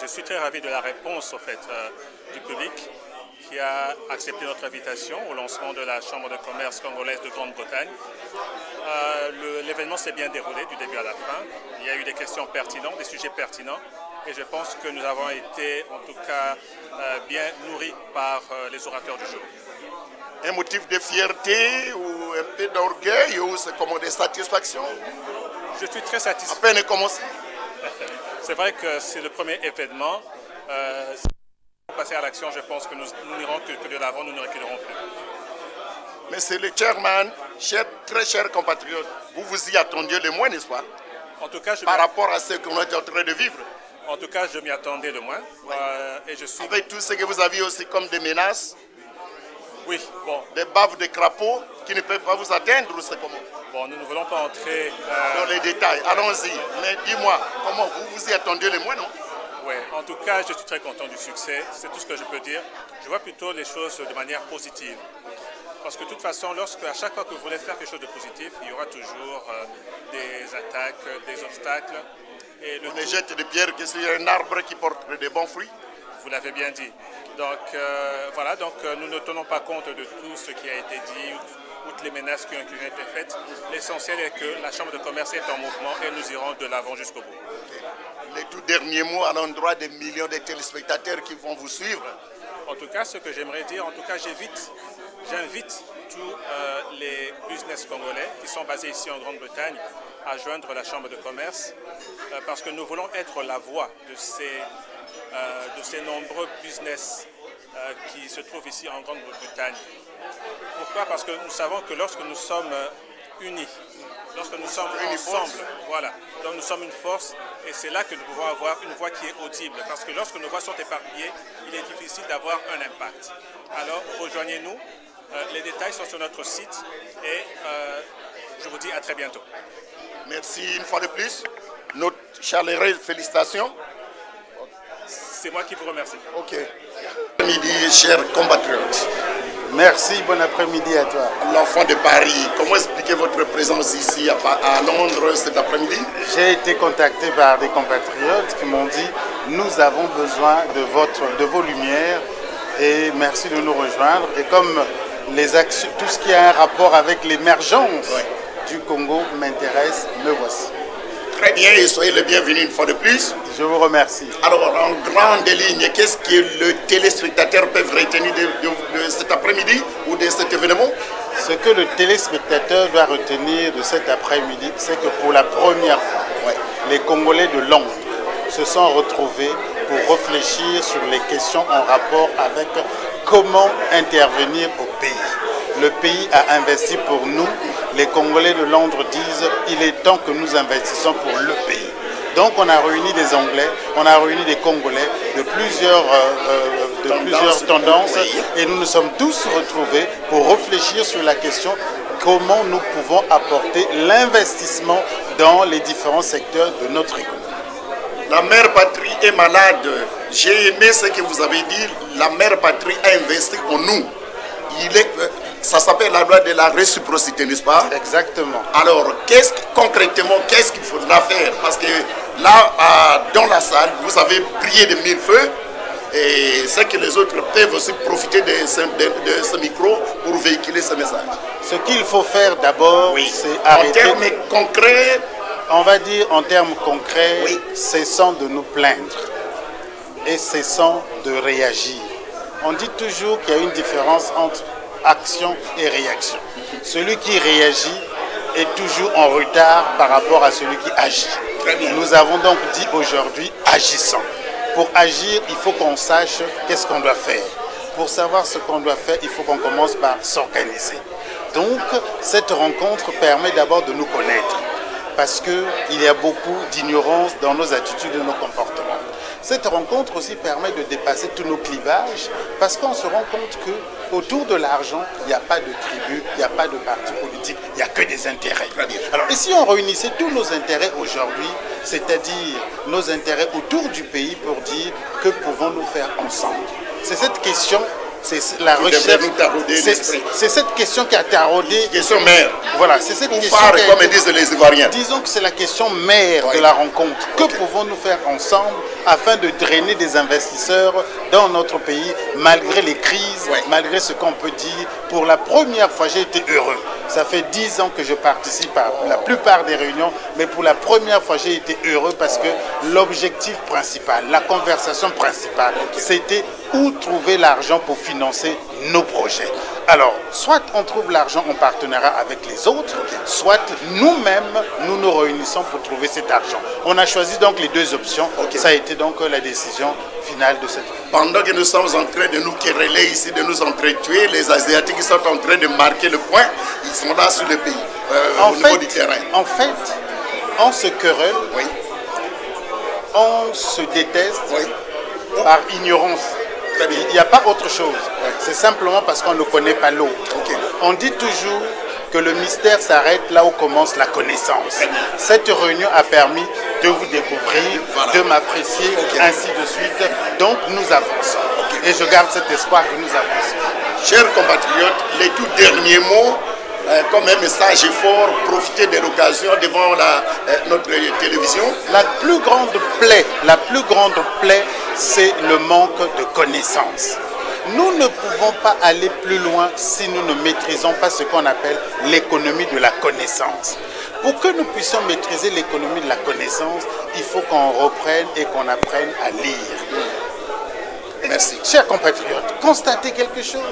Je suis très ravi de la réponse au fait, du public qui a accepté notre invitation au lancement de la Chambre de commerce congolaise de Grande-Bretagne. L'événement s'est bien déroulé du début à la fin. Il y a eu des questions pertinentes, des sujets pertinents. Et je pense que nous avons été, en tout cas, bien nourris par les orateurs du jour. Un motif de fierté ou un peu d'orgueil ou c'est comme des satisfactions? Je suis très satisfait. À peine commencé. C'est vrai que c'est le premier événement. Si nous passer à l'action, je pense que nous n'irons que de l'avant, nous ne reculerons plus. Mais c'est le chairman, très chers compatriotes, vous vous y attendiez le moins, n'est-ce pas? En tout cas, par rapport à ce qu'on est en train de vivre. En tout cas, je m'y attendais le moins. Et je suis... Avec tout ce que vous aviez aussi comme des menaces. Oui, bon. Des baves de crapauds qui ne peuvent pas vous atteindre, ou c'est comment? Bon, nous ne voulons pas entrer dans les détails. Allons-y. Mais dis-moi, comment vous vous y attendiez le moins, non? Oui, en tout cas, je suis très content du succès. C'est tout ce que je peux dire. Je vois plutôt les choses de manière positive. Parce que de toute façon, à chaque fois que vous voulez faire quelque chose de positif, il y aura toujours des attaques, des obstacles. Et on ne jette des pierres que sur un arbre qui porte de bons fruits. Vous l'avez bien dit. Donc voilà, nous ne tenons pas compte de tout ce qui a été dit, toutes les menaces qui ont été faites. L'essentiel est que la Chambre de commerce est en mouvement et nous irons de l'avant jusqu'au bout. Les tout derniers mots à l'endroit des millions de téléspectateurs qui vont vous suivre. En tout cas, ce que j'aimerais dire, j'invite tous les business congolais qui sont basés ici en Grande-Bretagne à joindre la Chambre de commerce parce que nous voulons être la voix de ces nombreux business qui se trouvent ici en Grande-Bretagne. Pourquoi? Parce que nous savons que lorsque nous sommes unis, lorsque nous sommes ensemble, voilà, donc nous sommes une force et c'est là que nous pouvons avoir une voix qui est audible parce que lorsque nos voix sont éparpillées, il est difficile d'avoir un impact. Alors rejoignez-nous, les détails sont sur notre site et je vous dis à très bientôt. Merci une fois de plus. Notre chaleureuse félicitations. C'est moi qui vous remercie. Ok. Bon après-midi, chers compatriotes. Merci, bon après-midi à toi. L'enfant de Paris, comment expliquer votre présence ici à Londres cet après-midi? J'ai été contacté par des compatriotes qui m'ont dit « Nous avons besoin de vos lumières et merci de nous rejoindre. » Et comme les actions, tout ce qui a un rapport avec l'émergence du Congo m'intéresse, me voici. Très bien et soyez le bienvenu une fois de plus. Je vous remercie. Alors, en grande ligne, qu'est-ce que le téléspectateur peut retenir de cet après-midi ou de cet événement? Ce que le téléspectateur doit retenir de cet après-midi, c'est que pour la première fois, les Congolais de Londres se sont retrouvés pour réfléchir sur les questions en rapport avec comment intervenir au pays. Le pays a investi pour nous. Les Congolais de Londres disent il est temps que nous investissons pour le pays. Donc on a réuni des Anglais, on a réuni des Congolais de plusieurs tendances et nous nous sommes tous retrouvés pour réfléchir sur la question comment nous pouvons apporter l'investissement dans les différents secteurs de notre économie. La mère patrie est malade. J'ai aimé ce que vous avez dit. La mère patrie a investi en nous. Ça s'appelle la loi de la réciprocité, n'est-ce pas? Exactement. Alors, concrètement, qu'est-ce qu'il faudra faire? Parce que là, dans la salle, vous avez prié de mille feux et c'est que les autres peuvent aussi profiter de ce micro pour véhiculer ce message. Ce qu'il faut faire d'abord, c'est arrêter. En termes concrets, on va dire en termes concrets, cessons de nous plaindre et cessons de réagir. On dit toujours qu'il y a une différence entre action et réaction. Celui qui réagit est toujours en retard par rapport à celui qui agit. Nous avons donc dit aujourd'hui, agissons. Pour agir, il faut qu'on sache qu'est-ce qu'on doit faire. Pour savoir ce qu'on doit faire, il faut qu'on commence par s'organiser. Donc, cette rencontre permet d'abord de nous connaître, parce qu'il y a beaucoup d'ignorance dans nos attitudes et nos comportements. Cette rencontre aussi permet de dépasser tous nos clivages, parce qu'on se rend compte qu'autour de l'argent, il n'y a pas de tribu, il n'y a pas de parti politique, il n'y a que des intérêts. Alors, et si on réunissait tous nos intérêts aujourd'hui, c'est-à-dire nos intérêts autour du pays, pour dire que pouvons-nous faire ensemble? C'est cette question. C'est la recherche. C'est cette question qui a taraudé. Question mère. Voilà, c'est cette question. Comme disent les Ivoiriens. Disons que c'est la question mère de la rencontre. Que pouvons-nous faire ensemble afin de drainer des investisseurs dans notre pays, malgré les crises, malgré ce qu'on peut dire? Pour la première fois, j'ai été heureux. Ça fait 10 ans que je participe à la plupart des réunions, mais pour la première fois, j'ai été heureux parce que l'objectif principal, la conversation principale, c'était où trouver l'argent pour financer nos projets. Alors, soit on trouve l'argent en partenariat avec les autres, soit nous-mêmes, nous nous réunissons pour trouver cet argent. On a choisi donc les deux options. Ça a été donc la décision finale de cette. Pendant que nous sommes en train de nous quereller ici, de nous entretuer, les Asiatiques qui sont en train de marquer le point, ils sont là sur le pays, au niveau du terrain. En fait, on se querelle, on se déteste par ignorance. Il n'y a pas autre chose. C'est simplement parce qu'on ne connaît pas l'autre. On dit toujours que le mystère s'arrête là où commence la connaissance. Cette réunion a permis de vous découvrir, de m'apprécier, ainsi de suite. Donc nous avançons. Et je garde cet espoir que nous avançons. Chers compatriotes, les tout derniers mots, comme un message fort, profitez de l'occasion devant notre télévision. La plus grande plaie, c'est le manque de connaissances. Nous ne pouvons pas aller plus loin si nous ne maîtrisons pas ce qu'on appelle l'économie de la connaissance. Pour que nous puissions maîtriser l'économie de la connaissance, il faut qu'on reprenne et qu'on apprenne à lire. Merci. Chers compatriotes, constatez quelque chose.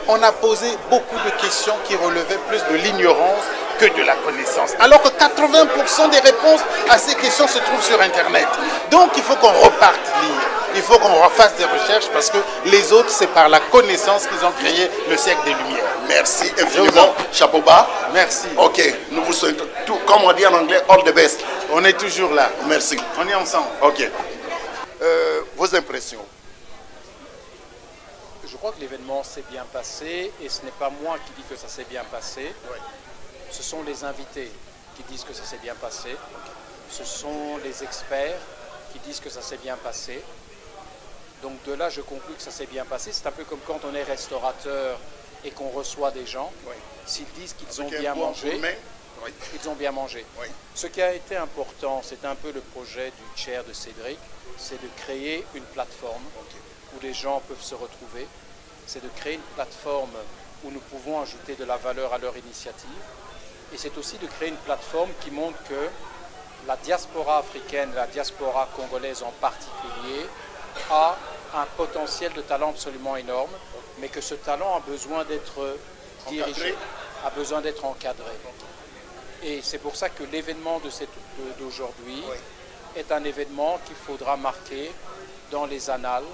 On a posé beaucoup de questions qui relevaient plus de l'ignorance que de la connaissance. Alors que 80% des réponses à ces questions se trouvent sur Internet. Donc il faut qu'on reparte lire. Il faut qu'on refasse des recherches parce que les autres, c'est par la connaissance qu'ils ont créé le siècle des Lumières. Merci infiniment. Chapeau bas. Merci. Ok, nous vous souhaitons tout, comme on dit en anglais, all the best. On est toujours là. Merci. On est ensemble. Ok. Vos impressions? Je crois que l'événement s'est bien passé et ce n'est pas moi qui dis que ça s'est bien passé. Ce sont les invités qui disent que ça s'est bien passé. Ce sont les experts qui disent que ça s'est bien passé. Donc de là, je conclus que ça s'est bien passé. C'est un peu comme quand on est restaurateur et qu'on reçoit des gens. S'ils disent qu'ils ont bien mangé, ils ont bien mangé. Ce qui a été important, c'est un peu le projet du chair de Cédric, c'est de créer une plateforme où les gens peuvent se retrouver. C'est de créer une plateforme où nous pouvons ajouter de la valeur à leur initiative. Et c'est aussi de créer une plateforme qui montre que la diaspora africaine, la diaspora congolaise en particulier, a un potentiel de talent absolument énorme, mais que ce talent a besoin d'être dirigé, a besoin d'être encadré. Et c'est pour ça que l'événement d'aujourd'hui est un événement qu'il faudra marquer dans les annales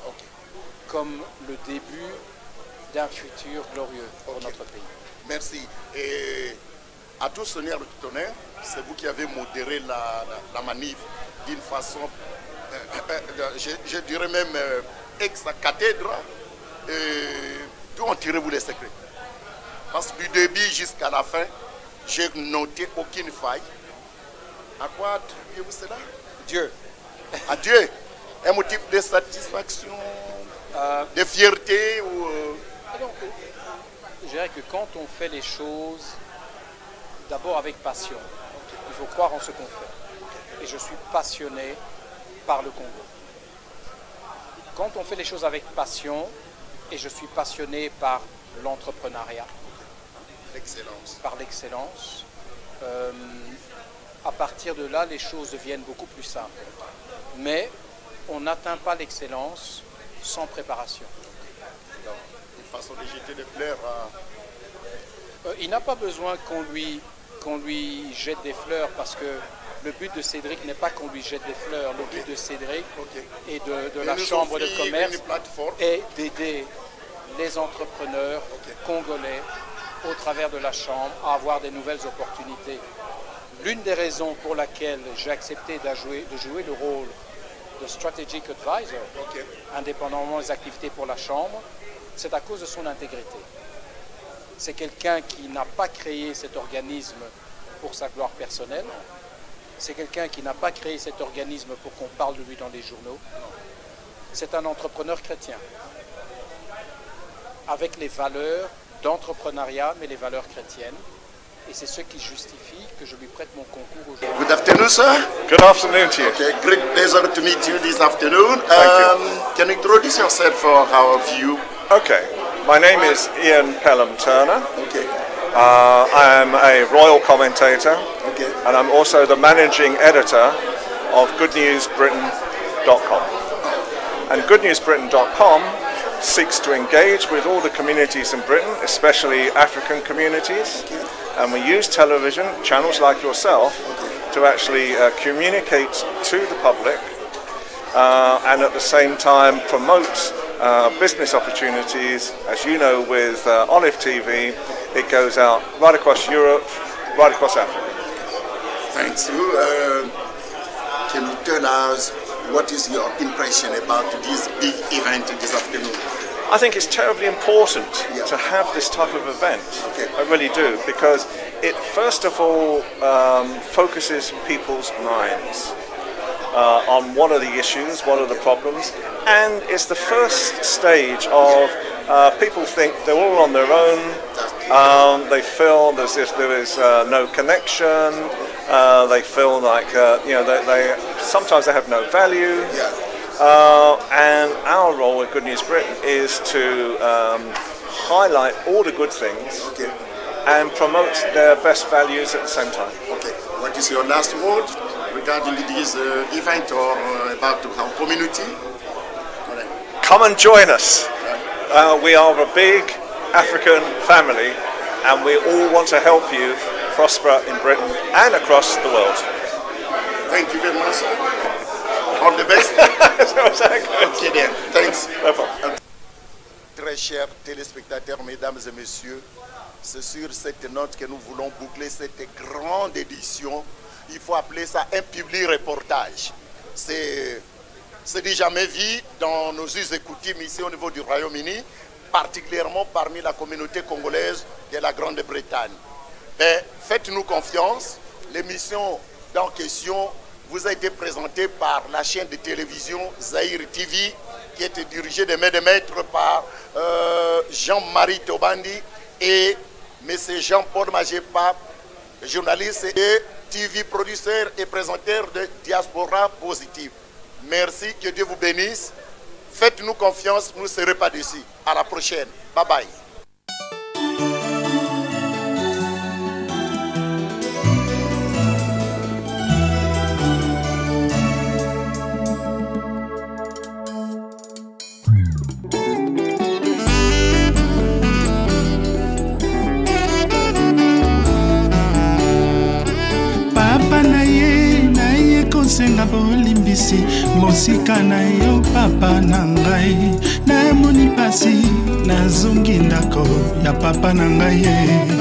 comme le début d'un futur glorieux pour notre pays. Merci. Et à tout seigneur de tout honneur, c'est vous qui avez modéré la manif d'une façon, je dirais même ex-cathèdre. D'où en tirez-vous les secrets? Parce que du début jusqu'à la fin, j'ai noté aucune faille. À quoi attribuez-vous cela? Dieu. À Dieu. Un motif de satisfaction, de fierté ou... Alors, je dirais que quand on fait les choses d'abord avec passion, il faut croire en ce qu'on fait. Et je suis passionné par le Congo. Quand on fait les choses avec passion, et je suis passionné par l'entrepreneuriat, par l'excellence, à partir de là, les choses deviennent beaucoup plus simples. Mais on n'atteint pas l'excellence sans préparation. Une façon de jeter des fleurs il n'a pas besoin qu'on lui jette des fleurs parce que le but de Cédric n'est pas qu'on lui jette des fleurs. Le but de Cédric et de la Chambre de commerce est d'aider les entrepreneurs congolais au travers de la Chambre, à avoir des nouvelles opportunités. L'une des raisons pour laquelle j'ai accepté de jouer le rôle de Strategic Advisor, indépendamment des activités pour la Chambre, c'est à cause de son intégrité. C'est quelqu'un qui n'a pas créé cet organisme pour sa gloire personnelle. C'est quelqu'un qui n'a pas créé cet organisme pour qu'on parle de lui dans les journaux. C'est un entrepreneur chrétien, avec les valeurs d'entrepreneuriat, mais les valeurs chrétiennes. Et c'est ce qui justifie que je lui prête mon concours aujourd'hui. Good afternoon, sir. Good afternoon to you. Okay, great pleasure to meet you this afternoon. Thank you. Can you introduce yourself for our view? Okay, my name is Ian Pelham Turner. Okay. I am a royal commentator, okay, and I'm also the managing editor of GoodNewsBritain.com. And GoodNewsBritain.com seeks to engage with all the communities in Britain, especially African communities. Okay. And we use television, channels like yourself, to actually communicate to the public and at the same time promote business opportunities. As you know, with Olive TV, it goes out right across Europe, right across Africa. Thanks. Can you tell us what is your impression about this big event this afternoon? I think it's terribly important to have this type of event. Okay. I really do, because it first of all focuses people's minds on what are the issues, what are the problems, and it's the first stage of people think they're all on their own. They feel as if there is no connection. They feel like they sometimes they have no value. And our role with Good News Britain is to highlight all the good things and promote their best values at the same time. Okay. What is your last word regarding this event or about our community? Come and join us. We are a big African family, and we all want to help you prosper in Britain and across the world. Thank you very much. All the best. Okay, then. Thanks. No problem. Très chers téléspectateurs, mesdames et messieurs, c'est sur cette note que nous voulons boucler cette grande édition. Il faut appeler ça un public reportage. C'est du jamais vu dans nos us et coutumes ici au niveau du Royaume-Uni, particulièrement parmi la communauté congolaise de la Grande-Bretagne. Mais faites-nous confiance, l'émission en question vous a été présentée par la chaîne de télévision Zaïre TV, qui était dirigée de main de maître par Jean-Marie Tobandi et M. Jean-Paul Majepa, journaliste et TV producteur et présenteur de Diaspora Positive. Merci, que Dieu vous bénisse. Faites-nous confiance, nous ne serons pas déçus. À la prochaine. Bye bye. Papa na ye kosenga bolimbisi mosika na yo papa na ngai namoni pasi nazongi ndako ya papa na ngai ye